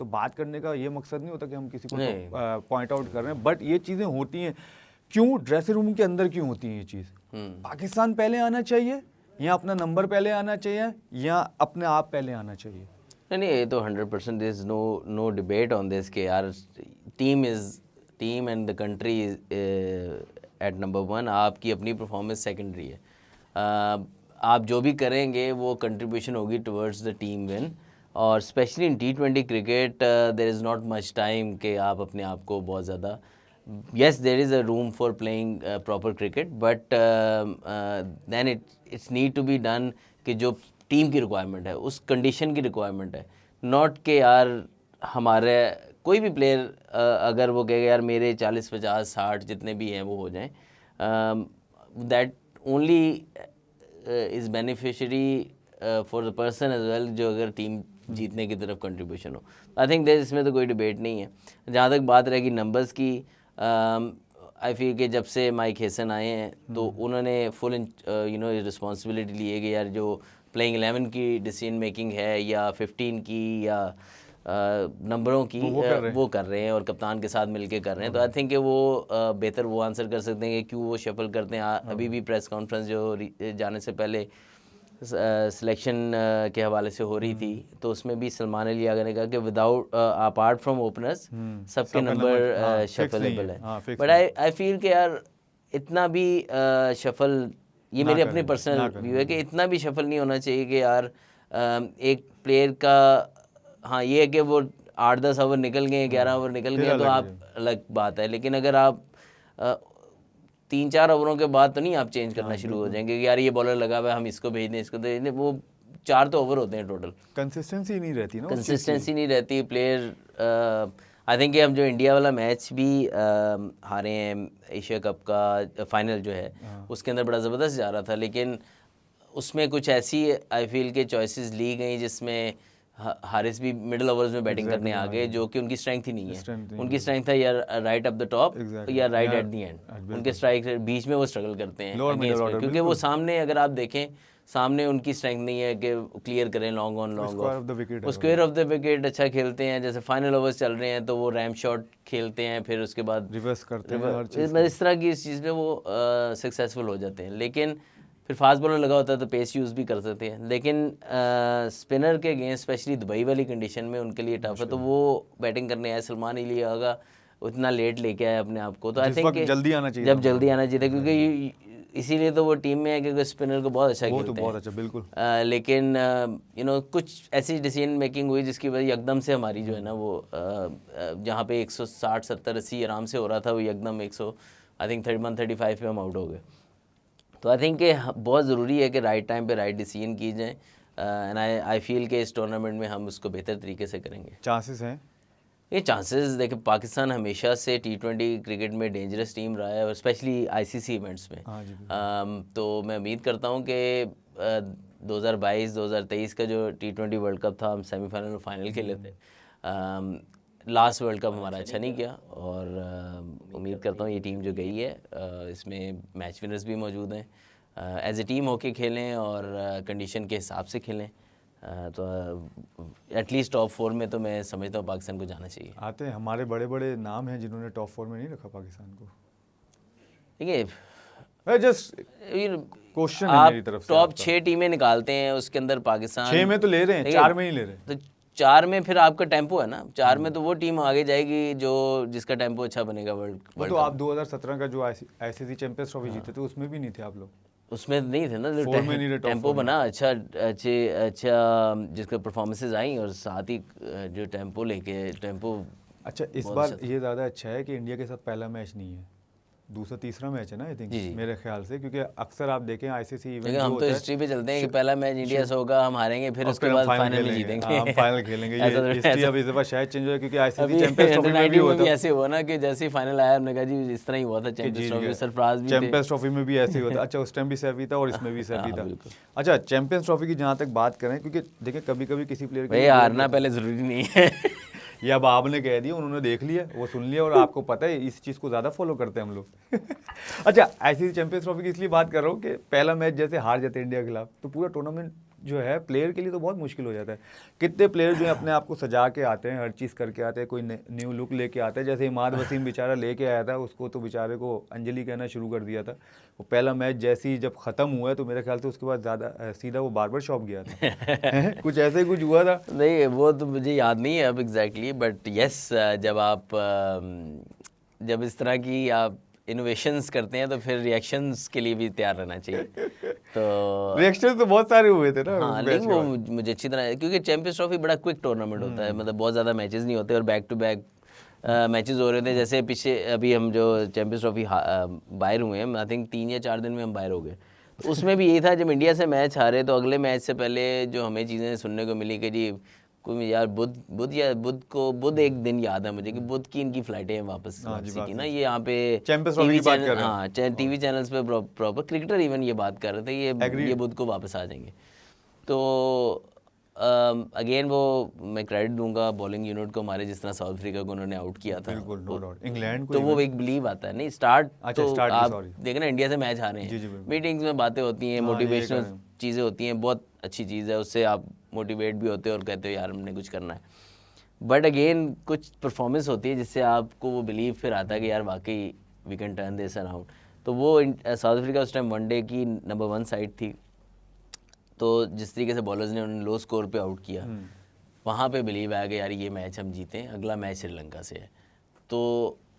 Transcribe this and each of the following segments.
तो बात करने का ये मकसद नहीं होता कि हम किसी को पॉइंट आउट कर रहे हैं, बट ये चीज़ें होती हैं। क्यों ड्रेसिंग रूम के अंदर क्यों होती है ये चीज़? पाकिस्तान पहले आना चाहिए या अपना नंबर पहले आना चाहिए या अपने आप पहले आना चाहिए? नहीं, ये तो 100% is no debate on this कि यार team and the country at number 1, आपकी अपनी परफॉर्मेंस सेकेंडरी है। आप जो भी करेंगे वो कंट्रीब्यूशन होगी टुवर्ड्स द टीम विन, और specially in T20 cricket there is not much time कि आप अपने आप को बहुत ज़्यादा, yes there is a room for playing proper cricket, but then it's need to be done कि जो टीम की रिक्वायरमेंट है उस कंडीशन की रिक्वायरमेंट है, नॉट के यार हमारे कोई भी प्लेयर अगर वो कहेगा यार मेरे 40 50 60 जितने भी हैं वो हो जाएं, that only is beneficiary for the person as well जो अगर टीम जीतने की तरफ कंट्रीब्यूशन हो। आई थिंक इसमें तो कोई डिबेट नहीं है। जहाँ तक बात रहेगी नंबर्स की, आई फील कि जब से माइक हेसन आए हैं तो उन्होंने फुल रिस्पॉन्सिबिलिटी ली है कि यार जो प्लेइंग 11 की डिसीजन मेकिंग है या 15 की या नंबरों की वो कर रहे हैं और कप्तान के साथ मिलके कर रहे हैं। तो आई थिंक कि वो बेहतर वो आंसर कर सकते हैं कि क्यों वो शफल करते हैं। अभी भी प्रेस कॉन्फ्रेंस जो जाने से पहले सिलेक्शन के हवाले से हो रही थी तो उसमें भी सलमान अली आगा ने कहा कि विदाउट अपार्ट फ्रॉम ओपनर्स सबके नंबर शफलेबल है। बट आई फील कि यार इतना भी शफल, ये मेरी अपनी पर्सनल व्यू है कि इतना भी शफल नहीं होना चाहिए कि यार एक प्लेयर का, हाँ ये है कि वो 8-10 ओवर निकल गए, 11 ओवर निकल गए तो आप अलग बात है, लेकिन अगर आप 3-4 ओवरों के बाद तो नहीं आप चेंज करना शुरू हो जाएंगे कि यार ये बॉलर लगा हुआ है हम इसको भेज दें इसको दे दें। वो 4 तो ओवर होते हैं टोटल, कंसिस्टेंसी नहीं रहती ना, कंसिस्टेंसी नहीं रहती प्लेयर। आई थिंक हम जो इंडिया वाला मैच भी हारे हैं एशिया कप का फाइनल जो है उसके अंदर बड़ा ज़बरदस्त जा रहा था, लेकिन उसमें कुछ ऐसी आई फील के चॉइसेस ली गई जिसमें हारिस भी मिडिल ओवर्स में बैटिंग करने आ गए जो कि उनकी स्ट्रेंथ ही नहीं है। उनकी स्ट्रेंथ है या राइट अप द टॉप या राइट एट द एंड, उनके स्ट्राइक बीच में वो स्ट्रगल करते हैं क्योंकि वो सामने अगर आप देखें सामने उनकी स्ट्रेंथ नहीं है कि क्लियर करें लॉन्ग ऑन लॉन्ग ऑफ, वो स्क्वायर ऑफ द विकेट अच्छा खेलते हैं। जैसे फाइनल ओवर्स चल रहे हैं तो वो रैम शॉट खेलते हैं, फिर उसके बाद रिवर्स करते हैं, इस तरह की इस चीज़ में वो सक्सेसफुल हो जाते हैं। लेकिन फिर फास्ट बॉलर लगा होता है तो पेस यूज़ भी कर सकते हैं, लेकिन स्पिनर के अगेंस्ट स्पेशली दुबई वाली कंडीशन में उनके लिए टफ है। तो वो बैटिंग करने आए, सलमान ही लिया होगा उतना लेट लेके आया अपने आप को, तो आई थिंक जल्दी आना चाहिए, जब जल्दी आना चाहिए क्योंकि इसीलिए तो वो टीम में है क्योंकि स्पिनर को बहुत अच्छा खेलते हैं, बहुत अच्छा बिल्कुल। लेकिन कुछ ऐसी डिसीजन मेकिंग हुई जिसकी वजह एकदम से हमारी जो है ना वो जहाँ पे 160 70 80 आराम से हो रहा था वो एकदम 100 आई थिंक 31-35 पे हम आउट हो गए। तो आई थिंक कि बहुत ज़रूरी है कि राइट टाइम पे राइट डिसीजन की जाए, एंड आई फील कि इस टूर्नामेंट में हम उसको बेहतर तरीके से करेंगे। चांसेस हैं ये चांसेस देखिए, पाकिस्तान हमेशा से T20 क्रिकेट में डेंजरस टीम रहा है और स्पेशली ICC इवेंट्स में। तो मैं उम्मीद करता हूँ कि 2022-2023 का जो T20 वर्ल्ड कप था हम सेमीफाइनल और फाइनल खेले थे। लास्ट वर्ल्ड कप हमारा अच्छा नहीं किया और उम्मीद करता हूँ ये टीम जो गई है इसमें मैच विनर्स भी मौजूद हैं, एज ए टीम होके खेलें और कंडीशन के हिसाब से खेलें। तो एटलीस्ट टॉप 4 में तो मैं समझता हूँ पाकिस्तान को जाना चाहिए। आते हैं हमारे बड़े बड़े नाम हैं जिन्होंने टॉप 4 में नहीं रखा पाकिस्तान को। देखिए जस्ट क्वेश्चन है मेरी तरफ से, टॉप 6 टीमें निकालते हैं उसके अंदर पाकिस्तान 6 में तो ले रहे हैं, 4 में नहीं ले रहे। तो 4 में फिर आपका टेम्पो है ना, 4 में तो वो टीम आगे जाएगी जो जिसका टेम्पो अच्छा बनेगा वर्ल्ड। तो आप 2017 का जो ICC चैंपियंस ट्रॉफी जीते थे उसमें भी नहीं थे आप लोग, उसमें नहीं थे ना, टेम्पो बना अच्छा जिसके परफॉर्मेंसेज आई और साथ ही जो टेम्पो अच्छा इस बार ये ज़्यादा अच्छा है कि इंडिया के साथ पहला मैच नहीं है, दूसरा तीसरा मैच है ना आई थिंक मेरे ख्याल से, क्योंकि अक्सर आप देखें ICC इवेंट हम तो हिस्ट्री पे चलते हैं कि पहला मैच इंडिया से होगा, हम हारेंगे फिर उसके बाद फाइनल में जीतेंगे, हम फाइनल खेलेंगे। ये हिस्ट्री अब इस बार शायद चेंज हो क्योंकि ICC चैंपियंस ट्रॉफी में भी हुआ था, ऐसे हुआ ना कि जैसे ही फाइनल आया हमने कहा जी इस तरह ही हुआ था चैंपियंस ट्रॉफी, सरफराज भी चैंपियंस ट्रॉफी में भी ऐसे ही हुआ था। अच्छा उस टाइम भी सैफ भी था और इसमें भी सैफ भी था। अच्छा चैंपियंस ट्रॉफी की जहाँ तक बात करें, क्योंकि देखिए कभी कभी किसी प्लेयर के हारना पहले ज़रूरी नहीं है, ये अब आपने कह दिया, उन्होंने देख लिया, वो सुन लिया और आपको पता है इस चीज़ को ज़्यादा फॉलो करते हैं हम लोग। अच्छा ICC चैंपियंस ट्रॉफी की इसलिए बात कर रहा हूँ कि पहला मैच जैसे हार जाते इंडिया के खिलाफ तो पूरा टूर्नामेंट जो है प्लेयर के लिए तो बहुत मुश्किल हो जाता है। कितने प्लेयर जो है अपने आप को सजा के आते हैं, हर चीज़ करके आते हैं, कोई न्यू लुक लेके आते हैं। जैसे इमाद वसीम बेचारा लेके आया था, उसको तो बेचारे को अंजलि कहना शुरू कर दिया था। वो पहला मैच जैसे ही जब ख़त्म हुआ तो मेरे ख्याल से उसके बाद ज़्यादा सीधा वो बार्बर शॉप गया था कुछ ऐसे ही कुछ हुआ था। नहीं वो तो मुझे याद नहीं है अब एग्जैक्टली, बट यस जब इस तरह की आप इनोवेशंस करते हैं तो फिर रिएक्शंस के लिए भी तैयार रहना चाहिए। तो रिएक्शन तो बहुत सारे हुए थे ना। हाँ, लेकिन वो मुझे अच्छी तरह, क्योंकि चैंपियंस ट्रॉफी बड़ा क्विक टूर्नामेंट होता है, मतलब बहुत ज़्यादा मैचेस नहीं होते और बैक टू बैक मैचेस हो रहे थे। जैसे पीछे अभी हम जो चैंपियंस ट्रॉफी बाहर हुए हैं, आई थिंक 3 या 4 दिन में हम बाहर हो गए। तो उसमें भी यही था, जब इंडिया से मैच हारे तो अगले मैच से पहले जो हमें चीज़ें सुनने को मिली कि जी कोई यार बुध एक दिन याद है मुझे कि बुध की इनकी फ्लाइटें हैं वापस की ना, ये यहाँ पे टीवी चैनल, हाँ टीवी चैनल्स पे प्रॉपर क्रिकेटर इवन ये बात कर रहे थे ये बुध को वापस आ जाएंगे। तो अगेन वो मैं क्रेडिट दूंगा बॉलिंग यूनिट को हमारे, जिस तरह साउथ अफ्रीका को उन्होंने आउट किया था, इंग्लैंड को, तो वो एक बिलीव आता है। नहीं स्टार्ट तो आप देखें ना, इंडिया से मैच हारे हैं, मीटिंग्स में बातें होती हैं, मोटिवेशनल चीज़ें होती हैं, बहुत अच्छी चीज़ है, उससे आप मोटिवेट भी होते हो और कहते हो यार हमने कुछ करना है। बट अगेन कुछ परफॉर्मेंस होती है जिससे आपको वो बिलीव फिर आता है कि यार वाकई we can turn this around. तो वो साउथ अफ्रीका उस टाइम वनडे की नंबर 1 साइड थी, तो जिस तरीके से बॉलर्स ने उन्हें लो स्कोर पे आउट किया, वहाँ पे बिलीव आया कि यार ये मैच हम जीते। अगला मैच श्रीलंका से है, तो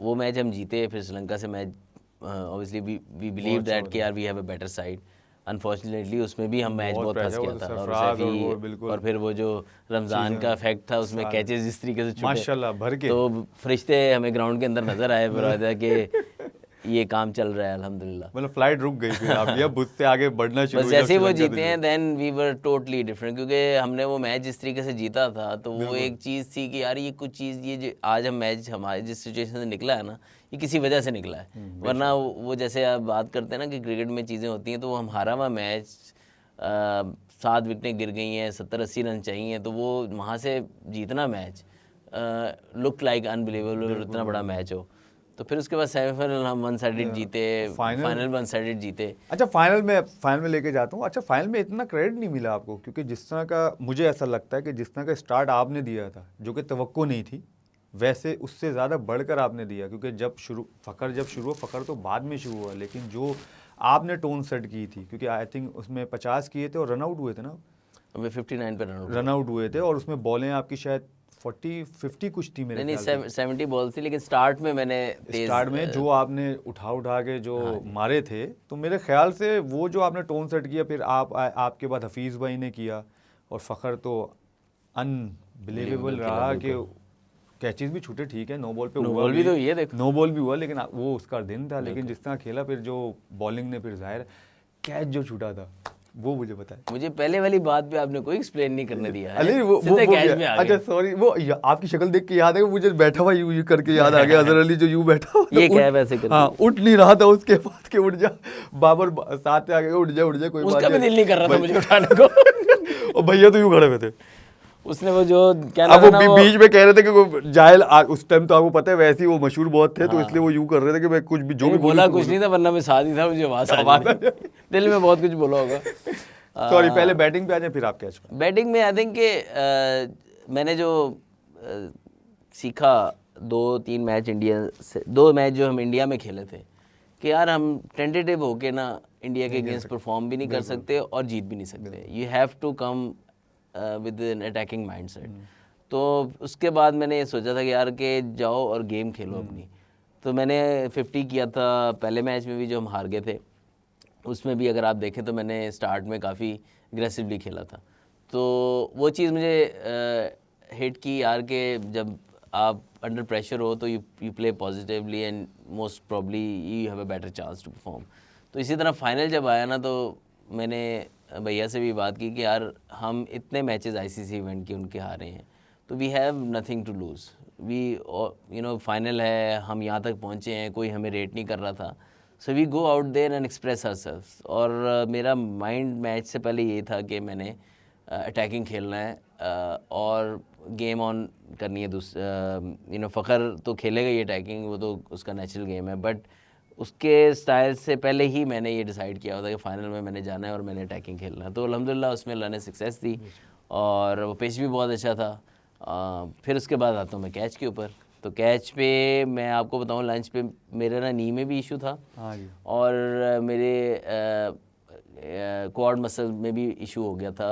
वो मैच हम जीते, फिर श्रीलंका से match obviously we believe that कि यार we have a better side. Unfortunately उसमें भी हम मैच बहुत फंस गया था, और फिर वो जो रमज़ान का इफेक्ट था, उसमें कैचेस जिस तरीके से माशाल्लाह भर के, तो फरिश्ते हमें ग्राउंड के अंदर नजर आए ब्रदर कि ये काम चल रहा है अल्हम्दुलिल्लाह। मतलब फ्लाइट रुक गई फिर आप या बुध से आगे बढ़ना शुरू, बस जैसे ही वो जीते हैं then we were totally different, क्योंकि हमने वो मैच जिस तरीके से जीता था, तो वो एक चीज़ थी कि यार ये कुछ चीज़, ये जो आज हम मैच हमारे जिस सिचुएशन से निकला है ना, ये किसी वजह से निकला है। वरना वो जैसे आप बात करते हैं ना कि क्रिकेट में चीज़ें होती हैं, तो वो हम हारा हुआ मैच 7 विकेटें गिर गई हैं, 70-80 रन चाहिए, तो वो वहाँ से जीतना मैच लुक लाइक अनबिलीवेबल, इतना बड़ा मैच हो। तो फिर उसके बाद सेमीफाइनल हम 1 साइडेड जीते, फाइनल 1 साइडेड जीते। अच्छा फाइनल में लेके जाता हूँ। अच्छा फाइनल में इतना क्रेडिट नहीं मिला आपको, क्योंकि जिस तरह का मुझे ऐसा लगता है कि जिस तरह का स्टार्ट आपने दिया था, जो कि तवक्को नहीं थी, वैसे उससे ज़्यादा बढ़कर आपने दिया। क्योंकि जब फ़खर तो बाद में शुरू हुआ, लेकिन जो आपने टोन सेट की थी, क्योंकि आई थिंक उसमें 50 किए थे और रन आउट हुए थे ना, 59 पे रन आउट हुए थे, और उसमें बॉलें आपकी शायद 40-50 कुछ थी मेरे ख्याल से। नहीं 70 बॉल थी, लेकिन स्टार्ट में मैंने स्टार्ट में जो आपने उठा के जो मारे थे, तो मेरे ख्याल से वो जो आपने टोन सेट किया, फिर आपके बाद हफीज़ भाई ने किया, और फ़खर तो अनबिलीवेबल रहा कि कैचेस भी छूटे, ठीक है, नो बॉल पे नो बॉल भी तो ये देखो, नो बॉल भी हुआ, लेकिन वो उसका दिन था। लेकिन जिस तरह खेला फिर जो बॉलिंग ने, फिर जाहिर कैच जो छूटा था वो मुझे बताएं। मुझे पहले वाली बात पे आपने कोई एक्सप्लेन नहीं करने दिया है। अरे वो कैच में अच्छा सॉरी, वो आपकी शक्ल देख के याद है, मुझे बैठा हुआ यूं करके याद आ गया, अजहर अली जो यूं बैठा हुआ, ये क्या है वैसे करके, हाँ उठ नहीं रहा था, उसके बाद के उठ जा, बाबर साथ में आ गया, उठ जा कोई बात नहीं, उसका भी दिल नहीं कर रहा था मुझे उठाने को, और भैया तो यूं खड़े हुए थे। उसने वो जो क्या अब वो बीच में कह रहे थे कि जाहिल, उस टाइम तो आपको पता है वैसे ही वो मशहूर बहुत थे, तो इसलिए वो यूं कर रहे थे कि मैं कुछ भी जो भी बोला कुछ नहीं था, वरना मैं साथ ही था, मुझे आवाज आ रही, दिल में बहुत कुछ बोला होगा। सॉरी, पहले बैटिंग पे आ जाए फिर आप कैच पे। बैटिंग में आई थिंक कि मैंने जो सीखा 2-3 मैच इंडिया से, 2 मैच जो हम इंडिया में खेले थे, कि यार हम टेंटेटिव होके ना इंडिया के अगेंस्ट परफॉर्म भी नहीं कर सकते और जीत भी नहीं सकते, you have to come with an attacking mindset. तो उसके बाद मैंने ये सोचा था कि यार के जाओ और गेम खेलो अपनी। तो मैंने 50 किया था पहले मैच में भी जो हम हार गए थे, उसमें भी अगर आप देखें तो मैंने स्टार्ट में काफ़ी एग्रेसिवली खेला था। तो वो चीज़ मुझे हिट की यार के जब आप अंडर प्रेशर हो तो you play positively and most probably you have a better chance to perform. तो इसी तरह फाइनल जब आया ना, तो मैंने भैया से भी बात की कि यार हम इतने मैचेस आईसीसी इवेंट के उनके हारे हैं, तो we have nothing to lose, we final है, हम यहाँ तक पहुँचे हैं, कोई हमें रेट नहीं कर रहा था, so we go out there and express ourselves. और मेरा माइंड मैच से पहले ये था कि मैंने अटैकिंग खेलना है और गेम ऑन करनी है। फ़खर तो खेलेगा ही अटैकिंग, वो तो उसका नेचुरल गेम है, बट उसके स्टाइल से पहले ही मैंने ये डिसाइड किया होता कि फाइनल में मैंने जाना है और मैंने अटैकिंग खेलना है। तो अल्हम्दुलिल्लाह उसमें अल्लाह ने सक्सेस दी और वो पिच भी बहुत अच्छा था। फिर उसके बाद आता हूँ मैं कैच के ऊपर। तो कैच पे मैं आपको बताऊँ, लंच पे मेरे ना नी में भी इशू था हाँ जी। और मेरे क्वाड मसल में भी इशू हो गया था।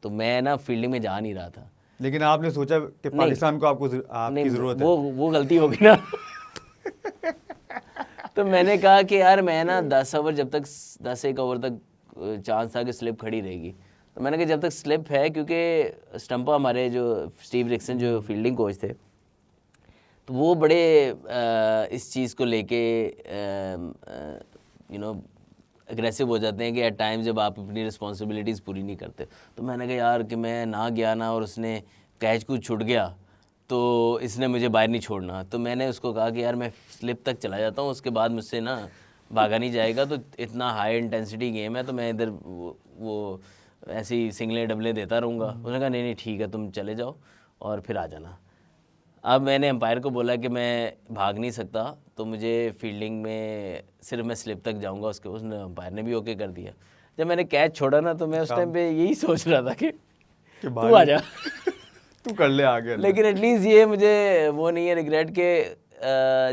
तो मैं ना फील्डिंग में जा नहीं रहा था। लेकिन आपने सोचा कि पाकिस्तान को आपकी नहीं, ज़रूरत है। वो गलती हो गई ना। तो मैंने कहा कि यार मैं ना 10 ओवर, जब तक 10 ओवर तक चांस था कि स्लिप खड़ी रहेगी, तो मैंने कहा जब तक स्लिप है, क्योंकि स्टम्पा हमारे जो स्टीव रिक्सन जो फील्डिंग कोच थे, तो वो बड़े इस चीज़ को लेके एग्रेसिव हो जाते हैं कि एट टाइम जब आप अपनी रिस्पॉन्सिबिलिटीज़ पूरी नहीं करते। तो मैंने कहा यार कि मैं ना गया ना और उसने कैच कुछ छूट गया तो इसने मुझे बाहर नहीं छोड़ना। तो मैंने उसको कहा कि यार मैं स्लिप तक चला जाता हूँ, उसके बाद मुझसे ना भागा नहीं जाएगा। तो इतना हाई इंटेंसिटी गेम है तो मैं इधर वो ऐसे ही सिंगलें डबलें देता रहूँगा। उसने कहा नहीं ठीक है, तुम चले जाओ और फिर आ जाना। अब मैंने एम्पायर को बोला कि मैं भाग नहीं सकता, तो मुझे फील्डिंग में सिर्फ मैं स्लिप तक जाऊंगा। उसने एम्पायर ने भी ओके कर दिया। जब मैंने कैच छोड़ा ना, तो मैं उस टाइम पे यही सोच रहा था कि तू आ जा तू कर ले आगे। लेकिन एटलीस्ट ये मुझे वो नहीं है रिग्रेट के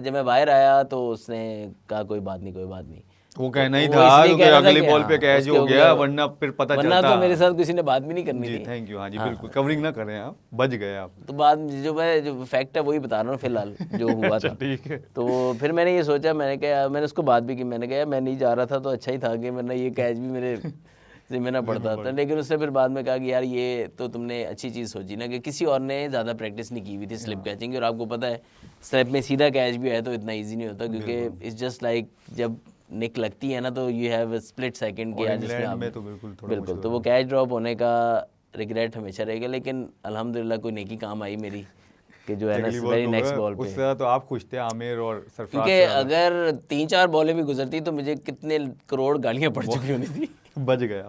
जब मैं बाहर आया तो उसने कहा कोई बात नहीं। वो कहना ही वो था इसलिए कि कह रहा था अगली कि बॉल हाँ, पे कैच उसके हो गया, अगले- वरना फिर पता वरना चलता। तो मेरे साथ किसी ने बात भी नहीं करनी जी थी। Thank you. हाँ जी बिल्कुल, कवरिंग ना करें आप, बच गए आप। तो बाद में जो फैक्ट है वही बता रहा हूँ फिलहाल जो हुआ था। ठीक है। तो फिर मैंने ये सोचा, मैंने उसको बात भी की, मैंने कहा मैं नहीं जा रहा था तो अच्छा ही था कि वरना ये कैच भी मेरे जिम्मे ना पड़ता था। लेकिन उसने फिर बाद में कहा कि यार ये तो तुमने अच्छी चीज़ सोची ना कि किसी और ने ज़्यादा प्रैक्टिस नहीं की हुई थी स्लिप कैचिंग की। और आपको पता है स्लिप में सीधा कैच भी आया तो इतना ईजी नहीं होता, क्योंकि इट्स जस्ट लाइक जब निक लगती है ना तो यू हैव स्प्लिट सेकंड किया जिसमें आप में तो बिल्कुल बिल्कुल। तो वो कैच ड्रॉप होने का रिग्रेट हमेशा रहेगा, लेकिन अल्हम्दुलिल्लाह कोई नेकी काम आई मेरी कि जो है ना वेरी नेक्स्ट बॉल पे। उससे तो आप खुश थे आमिर और सरफराज क्योंकि अगर 3-4 बॉलें भी गुजरती तो मुझे कितने करोड़ गालियां पड़ चुकी होनी थी। बच गया।